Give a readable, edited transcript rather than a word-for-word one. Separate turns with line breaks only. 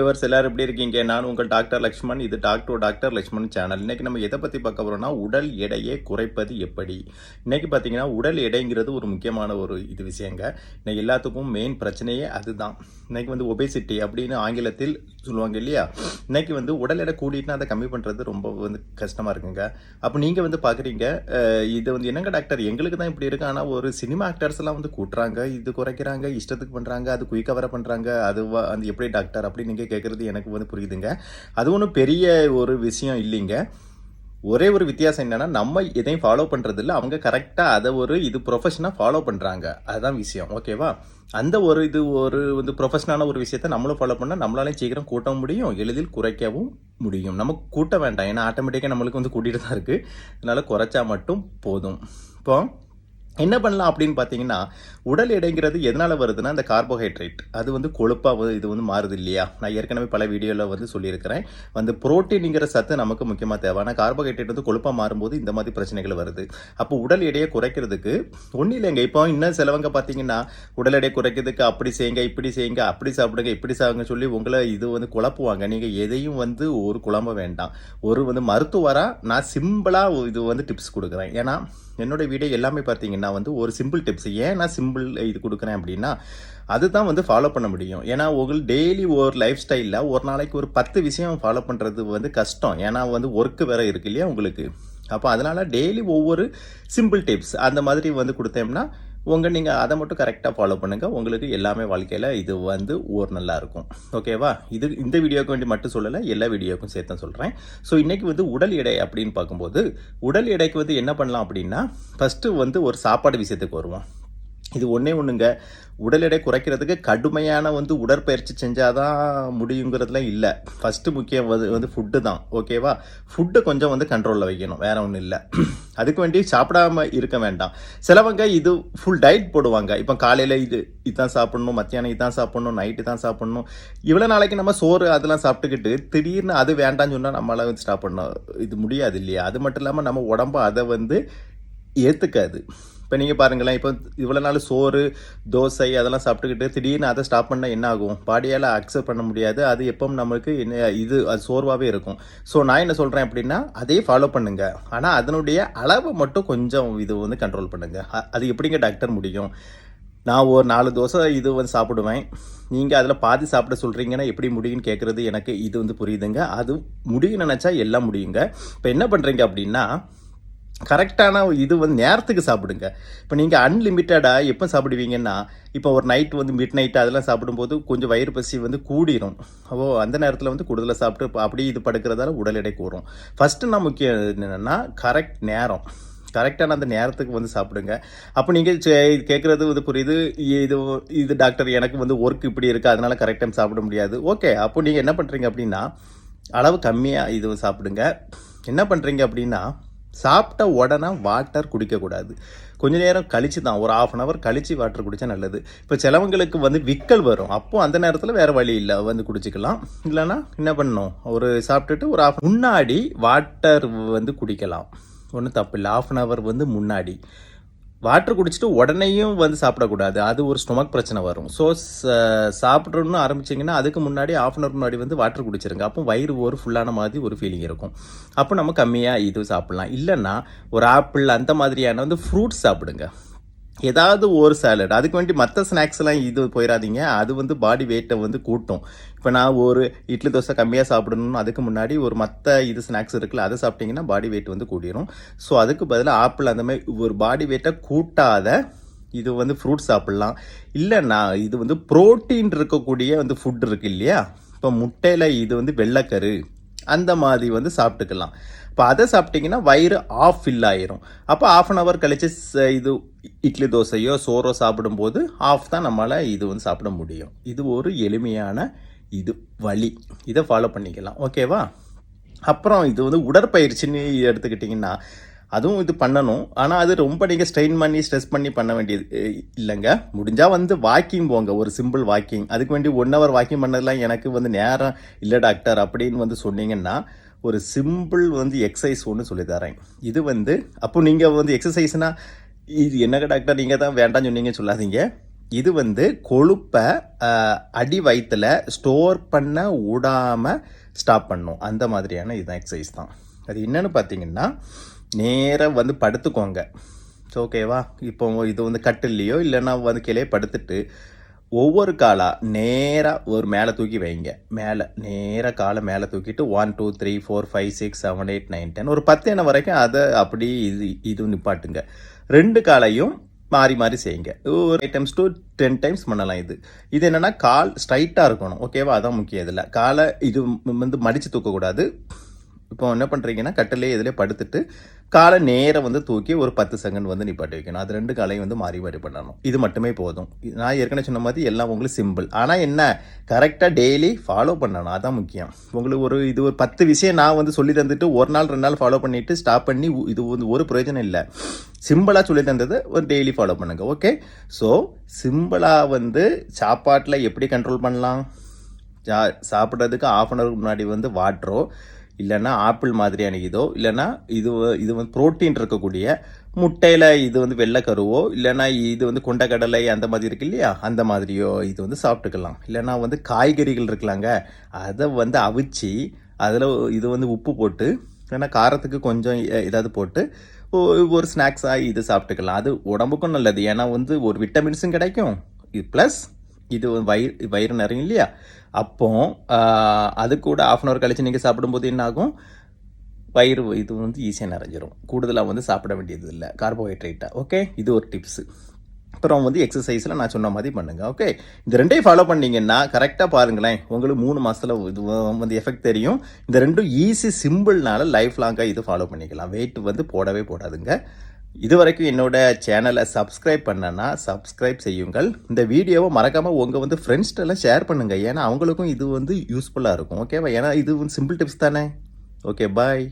Viewers எல்லாரும் எப்படி இருக்கீங்க? நான் உங்கள் டாக்டர் லக்ஷ்மண். இது டாக்டர் லக்ஷ்மண் சேனல். இன்னைக்கு நம்ம எதை பற்றி பார்க்க போகிறோம்னா, உடல் எடையை குறைப்பது எப்படி. இன்னைக்கு பார்த்தீங்கன்னா உடல் எடைங்கிறது ஒரு முக்கியமான ஒரு விஷயங்க. இன்னைக்கு எல்லாத்துக்கும் மெயின் பிரச்சனையே அதுதான். இன்னைக்கு ஒபேசிட்டி அப்படின்னு ஆங்கிலத்தில் சொல்லுவாங்க இல்லையா. இன்னைக்கு உடல் எடை கூட்டிட்டுனா அதை கம்மி பண்ணுறது ரொம்ப கஷ்டமாக இருக்குங்க. அப்போ நீங்கள் பார்க்குறீங்க, இது என்னங்க டாக்டர் எங்களுக்கு தான் இப்படி இருக்கு, ஆனால் ஒரு சினிமா ஆக்டர்ஸ் எல்லாம் கூட்டுறாங்க, இது குறைக்கிறாங்க, இஷ்டத்துக்கு பண்ணுறாங்க, அது குயிக்காக வர பண்ணுறாங்க, அது எப்படி டாக்டர் அப்படி நீங்கள் கேட்குறது எனக்கு புரியுதுங்க. அது ஒன்றும் பெரிய ஒரு விஷயம் இல்லைங்க. ஒரே ஒரு வித்தியாசம் என்னன்னா, நம்ம எதையும் ஃபாலோ பண்ணுறது இல்லை, அவங்க கரெக்டாக அதை இது ப்ரொஃபஷனாக ஃபாலோ பண்ணுறாங்க. அதுதான் விஷயம். ஓகேவா? அந்த ஒரு ப்ரொஃபஷனான ஒரு விஷயத்தை நம்மளும் ஃபாலோ பண்ணால் நம்மளாலையும் சீக்கிரம் கூட்டவும் முடியும், எளிதில் குறைக்கவும் முடியும். நமக்கு கூட்ட வேண்டாம், ஏன்னா ஆட்டோமேட்டிக்காக நம்மளுக்கு கூட்டிகிட்டு தான் இருக்குது. அதனால் குறைச்சா மட்டும் போதும். இப்போ என்ன பண்ணலாம் அப்படின்னு பார்த்தீங்கன்னா, உடல் எடைங்கிறது எதனால் வருதுன்னா, இந்த கார்போஹைட்ரேட் அது கொழுப்பாக இது மாறுது இல்லையா. நான் ஏற்கனவே பல வீடியோவில் சொல்லியிருக்கிறேன். புரோட்டீனுங்கிற சத்து நமக்கு முக்கியமாக தேவை. ஆனால் கார்போஹைட்ரேட் கொழுப்பாக மாறும்போது இந்த மாதிரி பிரச்சனைகள் வருது. அப்போ உடல் எடையை குறைக்கிறதுக்கு ஒன்றும் இல்லைங்க. இப்போ இன்னும் சிலவங்க பார்த்தீங்கன்னா, உடல் எடையை குறைக்கிறதுக்கு அப்படி செய்யுங்க, இப்படி செய்யுங்க, அப்படி சாப்பிடுங்க, இப்படி சாப்பிடுங்க சொல்லி உங்களை குழப்புவாங்க. நீங்கள் எதையும் ஒரு குழம்ப வேண்டாம். ஒரு மருத்துவராக நான் சிம்பிளாக டிப்ஸ் கொடுக்குறேன். ஏன்னா என்னோட வீடியோ எல்லாமே பார்த்தீங்கன்னா ஒரு சிம்பிள் டிப்ஸ். ஏன் நான் சிம்பிள் இது கொடுக்குறேன் அப்படின்னா, அதுதான் ஃபாலோ பண்ண முடியும். ஏன்னா உங்களுக்கு டெய்லி ஒரு லைஃப் ஸ்டைலில் ஒரு நாளைக்கு ஒரு 10 விஷயம் ஃபாலோ பண்ணுறது கஷ்டம். ஏன்னா ஒர்க்கு வேறு இருக்கு இல்லையா உங்களுக்கு. அப்போ அதனால் டெய்லி ஒவ்வொரு சிம்பிள் டிப்ஸ் அந்த மாதிரி கொடுத்தோம்னா நீங்கள் அதை மட்டும் கரெக்டாக ஃபாலோ பண்ணுங்கள். உங்களுக்கு எல்லாமே வாழ்க்கையில் இது ஒரு நல்லா இருக்கும். ஓகேவா? இந்த வீடியோக்கு வேண்டி மட்டும் சொல்லலை, எல்லா வீடியோக்கும் சேர்த்து சொல்கிறேன். ஸோ இன்றைக்கி உடல் எடை அப்படின்னு பார்க்கும்போது, உடல் எடைக்கு என்ன பண்ணலாம் அப்படின்னா, ஃபஸ்ட்டு ஒரு சாப்பாடு விஷயத்துக்கு வருவோம். இது ஒன்றுங்க. உடல் எடை குறைக்கிறதுக்கு கடுமையான உடற்பயிற்சி செஞ்சால் தான் முடியுங்கிறதுலாம் இல்லை. ஃபஸ்ட்டு முக்கியம் ஃபுட்டு தான். ஓகேவா? ஃபுட்டை கொஞ்சம் கண்ட்ரோலில் வைக்கணும், வேற ஒன்றும் இல்லை. அதுக்கு வேண்டி சாப்பிடாம இருக்க வேண்டாம். சிலவங்க ஃபுல் டயட் போடுவாங்க. இப்போ காலையில் இதுதான் சாப்பிடணும், மத்தியானம் இதான் சாப்பிடணும், நைட்டு தான் சாப்பிடணும். இவ்வளோ நாளைக்கு நம்ம சோறு அதெல்லாம் சாப்பிட்டுக்கிட்டு திடீர்னு அது வேண்டாம்னு சொன்னால் நம்மளால் ஸ்டாப் பண்ணணும். இது முடியாது இல்லையா. அது மட்டும் இல்லாமல் நம்ம உடம்பு அதை ஏற்றுக்காது. இப்போ நீங்கள் பாருங்களேன், இப்போ இவ்வளோ நாள் சோறு தோசை அதெல்லாம் சாப்பிட்டுக்கிட்டு திடீர்னு அதை ஸ்டாப் பண்ணால் என்ன ஆகும்? பாடியால் அக்செப்ட் பண்ண முடியாது. அது எப்பவும் நம்மளுக்கு அது சோர்வாகவே இருக்கும். ஸோ நான் என்ன சொல்கிறேன் அப்படின்னா, அதே ஃபாலோ பண்ணுங்க. ஆனால் அதனுடைய அளவை மட்டும் கொஞ்சம் கண்ட்ரோல் பண்ணுங்க. அது எப்படிங்க டாக்டர் முடியும்? நான் ஒரு 4 தோசை சாப்பிடுவேன், நீங்கள் அதில் பாதி சாப்பிட சொல்கிறீங்கன்னா எப்படி முடியும்னு கேட்குறது எனக்கு புரியுதுங்க. அது முடியும்னு நினச்சா எல்லாம் முடியுங்க. இப்போ என்ன பண்ணுறீங்க அப்படின்னா, கரெக்டான நேரத்துக்கு சாப்பிடுங்க. இப்போ நீங்கள் அன்லிமிட்டடாக எப்போ சாப்பிடுவீங்கன்னா, இப்போ ஒரு நைட் மிட் நைட்டு அதெல்லாம் சாப்பிடும்போது கொஞ்சம் வயிறு பசி கூடிரும். அந்த நேரத்தில் கூடுதலாக சாப்பிட்டு அப்படி படுக்கிறதால உடல் எடை கூடும். ஃபஸ்ட்டு நான் முக்கியம் என்னென்னா, கரெக்ட் நேரம், கரெக்டான அந்த நேரத்துக்கு சாப்பிடுங்க. அப்போ நீங்கள் கேட்குறது புரியுது. இது டாக்டர் எனக்கு ஒர்க் இப்படி இருக்குது, அதனால கரெக்ட் டைம் சாப்பிட முடியாது. ஓகே, அப்போ நீங்கள் என்ன பண்ணுறீங்க அப்படின்னா, அளவு கம்மியாக சாப்பிடுங்க. என்ன பண்ணுறீங்க அப்படின்னா, சாப்பிட்ட உடனே வாட்டர் குடிக்கக்கூடாது. கொஞ்சம் நேரம் கழிச்சு தான், ஒரு 1/2 hour கழிச்சு வாட்டர் குடித்தா நல்லது. இப்போ சிலவங்களுக்கு விக்கல் வரும். அப்போ அந்த நேரத்தில் வேறு வழி இல்லை, குடிச்சிக்கலாம். இல்லைன்னா என்ன பண்ணணும், ஒரு சாப்பிட்டுட்டு ஒரு முன்னாடி வாட்டர் குடிக்கலாம். ஒன்றும் தப்பு இல்லை. 1/2 hour முன்னாடி வாட்டர் குடிச்சிட்டு உடனேயும் சாப்பிடக்கூடாது. அது ஒரு ஸ்டொமக் பிரச்சனை வரும். ஸோ சாப்பிட்றோன்னு ஆரம்பிச்சிங்கன்னா அதுக்கு முன்னாடி 1/2 hour முன்னாடி வாட்டர் குடிச்சிருங்க. அப்போ வயிறு ஒரு ஃபுல்லான மாதிரி ஒரு ஃபீலிங் இருக்கும். அப்போ நம்ம கம்மியாக சாப்பிட்லாம். இல்லைன்னா ஒரு ஆப்பிள் அந்த மாதிரியான ஃப்ரூட்ஸ் சாப்பிடுங்க. ஏதாவது ஒரு சாலட். அதுக்கு வேண்டி மற்ற ஸ்நாக்ஸ்லாம் போயிடாதீங்க. அது பாடி வெயிட்டை கூட்டும். இப்போ நான் ஒரு இட்லி தோசை கம்மியாக சாப்பிடணும்னு அதுக்கு முன்னாடி ஒரு மற்ற ஸ்நாக்ஸ் இருக்குல்ல, அதை சாப்பிட்டிங்கன்னா பாடி வெயிட் கூடிரும். ஸோ அதுக்கு பதிலாக ஆப்பிள் அந்த மாதிரி ஒரு பாடி வெயிட்டை கூட்டாத ஃப்ரூட்ஸ் சாப்பிட்லாம். இல்லைன்னா புரோட்டீன் இருக்கக்கூடிய ஃபுட் இருக்கு இல்லையா. இப்போ முட்டையில் வெள்ளைக்கரு அந்த மாதிரி சாப்பிட்டுக்கலாம். இப்போ அதை சாப்பிட்டிங்கன்னா வயிறு ஃபில் ஆயிரும். அப்போ 1/2 hour கழிச்சு இட்லி தோசையோ சோறோ சாப்பிடும்போது தான் நம்மளால் சாப்பிட முடியும். இது ஒரு எளிமையான வழி. இதை ஃபாலோ பண்ணிக்கலாம். ஓகேவா? அப்புறம் உடற்பயிற்சின்னு எடுத்துக்கிட்டிங்கன்னா, அதுவும் பண்ணணும். ஆனால் அது ரொம்ப நீங்கள் ஸ்ட்ரெஸ் பண்ணி பண்ண வேண்டியது இல்லைங்க. முடிஞ்சால் வாக்கிங் போங்க, ஒரு சிம்பிள் வாக்கிங். அதுக்கு வேண்டி 1 hour வாக்கிங் பண்ணதெல்லாம் எனக்கு நேரம் இல்லை டாக்டர் அப்படின்னு சொன்னீங்கன்னா, ஒரு சிம்பிள் எக்ஸசைஸ் ஒன்று சொல்லித்தரேன். அப்போ நீங்கள் எக்ஸசைஸ்னால் இது என்னங்க டாக்டர் நீங்கள் தான் வேண்டாம்னு சொன்னீங்க சொல்லாதீங்க. இது வந்து கொழுப்பை அடி வயிற்றுல ஸ்டோர் பண்ண விடாமல் ஸ்டாப் பண்ணும். அந்த மாதிரியான இதுதான் எக்ஸசைஸ் தான். அது என்னென்னு பார்த்தீங்கன்னா, நேராக வந்து படுத்துக்கோங்க. ஸோ ஓகேவா? இப்போ இது வந்து கட்டில்லையோ இல்லைன்னா வந்து கீழே படுத்துட்டு ஒவ்வொரு காலாக நேராக ஒரு மேலே தூக்கி வைங்க. மேலே நேராக காலை மேலே தூக்கிட்டு 1 2 3 4 5 6 7 8 9 10 ஒரு 10 எண்ணம் வரைக்கும் அதை அப்படி இது நிப்பாட்டுங்க. 2 காலையும் மாறி மாறி செய்யுங்க. ஒரு 8 டைம்ஸ் டு 10 டைம்ஸ் பண்ணலாம். இது என்னென்னா கால் ஸ்ட்ரைட்டாக இருக்கணும். ஓகேவா? அதான் முக்கியம். இதில் காலை இது வந்து மடித்து தூக்கக்கூடாது. இப்போ என்ன பண்ணுறீங்கன்னா, கட்டிலே இதிலே படுத்துட்டு காலை நேரம் வந்து தூக்கி ஒரு 10 செகண்ட் வந்து நிப்பாட்டி வைக்கணும். அது 2 காலையும் வந்து மாறி மாறி பண்ணணும். இது மட்டுமே போதும். நான் ஏற்கனவே சொன்ன மாதிரி எல்லாம் உங்களுக்கு சிம்பிள். ஆனால் என்ன, கரெக்டாக டெய்லி ஃபாலோ பண்ணணும். அதான் முக்கியம். உங்களுக்கு இது ஒரு 10 விஷயம் நான் வந்து சொல்லி தந்துட்டு ஒரு நாள் 2 நாள் ஃபாலோ பண்ணிவிட்டு ஸ்டாப் பண்ணி இது வந்து ஒரு பிரயோஜனம் இல்லை. சிம்பிளாக சொல்லி தந்தது ஒரு டெய்லி ஃபாலோ பண்ணுங்கள். ஓகே? ஸோ சிம்பிளாக வந்து சாப்பாட்டில் எப்படி கண்ட்ரோல் பண்ணலாம்? சாப்பிட்றதுக்கு 1/2 அன் ஹவர் முன்னாடி வந்து வாட்டரோ இல்லைன்னா ஆப்பிள் மாதிரியான இதோ இல்லைன்னா இது வந்து ப்ரோட்டீன் இருக்கக்கூடிய முட்டையில் இது வந்து வெள்ளைக்கருவோ இல்லைன்னா இது வந்து கொண்டக்கடலை அந்த மாதிரி இருக்கு இல்லையா, அந்த மாதிரியோ இது வந்து சாப்பிட்டுக்கலாம். இல்லைன்னா வந்து காய்கறிகள் இருக்கலாங்க, அதை வந்து அவிச்சு அதில் இது வந்து உப்பு போட்டு இல்லைன்னா காரத்துக்கு கொஞ்சம் ஏதாவது போட்டு ஒரு ஸ்நாக்ஸாக இது சாப்பிட்டுக்கலாம். அது உடம்புக்கும் நல்லது. ஏன்னா வந்து ஒரு விட்டமின்ஸும் கிடைக்கும், இது ப்ளஸ் இது வயிறு நிறையும் இல்லையா. அப்போ அது கூட 1/2 அன் ஹவர் கழிச்சு நீங்கள் சாப்பிடும்போது என்ன ஆகும், வயிறு இது வந்து ஈஸியாக நிறைஞ்சிரும். கூடுதலாக வந்து சாப்பிட வேண்டியது இல்லை கார்போஹைட்ரேட்டாக. ஓகே? இது ஒரு டிப்ஸு. அப்புறம் வந்து எக்ஸசைஸில் நான் சொன்ன மாதிரி பண்ணுங்கள். ஓகே? இந்த 2ஐயும் ஃபாலோ பண்ணிங்கன்னா கரெக்டாக பாருங்களேன், உங்களுக்கு 3 மாதத்தில் இது வந்து எஃபெக்ட் தெரியும். இந்த 2ம் ஈஸி சிம்பிள்னால லைஃப் லாங்காக இது ஃபாலோ பண்ணிக்கலாம். வெயிட் வந்து போடவே போடாதுங்க. இது வரைக்கும் என்னோட சேனலை சப்ஸ்கிரைப் பண்ணனா சப்ஸ்கிரைப் செய்யுங்கள். இந்த வீடியோவை மறக்காமல் உங்கள் வந்து ஃப்ரெண்ட்ஸ்டெல்லாம் ஷேர் பண்ணுங்கள். ஏன்னா அவங்களுக்கும் இது வந்து யூஸ்ஃபுல்லாக இருக்கும். ஓகேவா? ஏன்னா இது வந்து சிம்பிள் டிப்ஸ் தானே. ஓகே, பாய்.